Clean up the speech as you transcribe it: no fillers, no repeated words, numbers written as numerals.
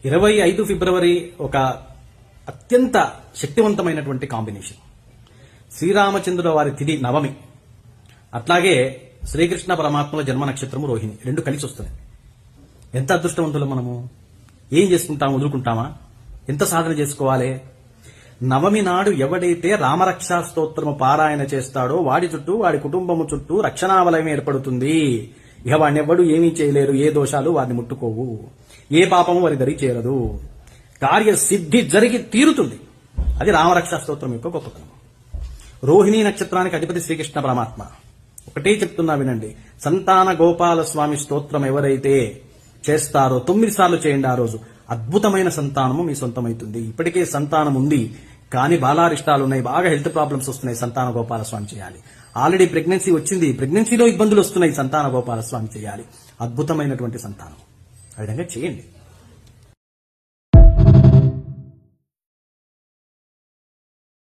25 ఫిబ్రవరి ఒక అత్యంత శక్తివంతమైనటువంటి కాంబినేషన్. శ్రీరామచంద్రుల వారి తిథి నవమి, అట్లాగే శ్రీకృష్ణ పరమాత్మల జన్మ నక్షత్రము రోహిణి, రెండు కలిసి వస్తున్నాయి. ఎంత అదృష్టవంతులు మనము! ఏం చేసుకుంటాము? వదులుకుంటామా? ఎంత సాధన చేసుకోవాలి? నవమి నాడు ఎవడైతే రామరక్షా స్తోత్రము పారాయణ చేస్తాడో వాడి చుట్టూ, వాడి కుటుంబము చుట్టూ రక్షణావలయం ఏర్పడుతుంది. ఇక వాడినెవ్వడు ఏమీ చేయలేరు, ఏ దోషాలు వారిని ముట్టుకోవు, ఏ పాపము వారి దరి చేరదు, కార్యసిద్ధి జరిగి తీరుతుంది. అది రామరక్షా స్తోత్రం యొక్క గొప్పతనం. రోహిణీ నక్షత్రానికి అధిపతి శ్రీకృష్ణ పరమాత్మ. ఒకటే చెప్తున్నా వినండి, సంతాన గోపాల స్వామి స్తోత్రం ఎవరైతే చేస్తారో 9 సార్లు చేయండి. ఆ రోజు అద్భుతమైన సంతానము మీ సొంతమైతుంది. ఇప్పటికే సంతానం ఉంది, కానీ బాలారిష్టాలు ఉన్నాయి, బాగా హెల్త్ ప్రాబ్లమ్స్ వస్తున్నాయి, సంతాన గోపాల స్వామి చేయాలి. ఆల్రెడీ ప్రెగ్నెన్సీ వచ్చింది, ప్రెగ్నెన్సీలో ఇబ్బందులు వస్తున్నాయి, సంతాన గోపాల స్వామి చేయాలి. అద్భుతమైనటువంటి సంతానం. ఆ విధంగా చేయండి.